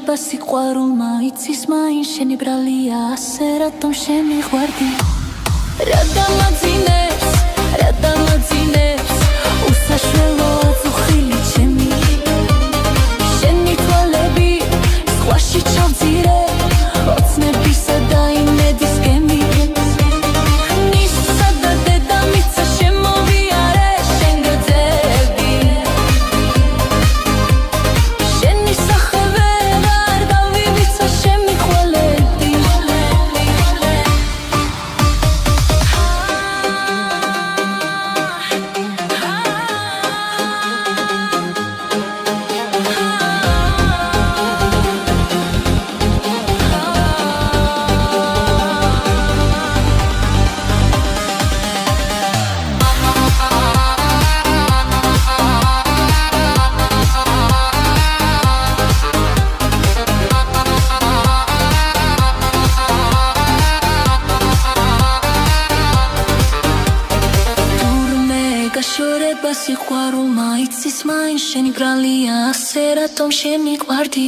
გაშორება სიყვარულმა იცის მაინც შენი ბრალია ასე რატომ შემიყვარდი რა დამაძინებს უსაშველოა ზუხილი ჩემი შენი თვალები სხვაში ჩავძირე ოცნებისა და იმედის გემი ნისა და დედამიცა შემოვიარე შენ გრძები შენი სახე ვეღარ დავივიცა შემიხვალები გაშორება სიყვარულმა იცის მაინც შენი ბრალია ასე რატომ შემიყვარდი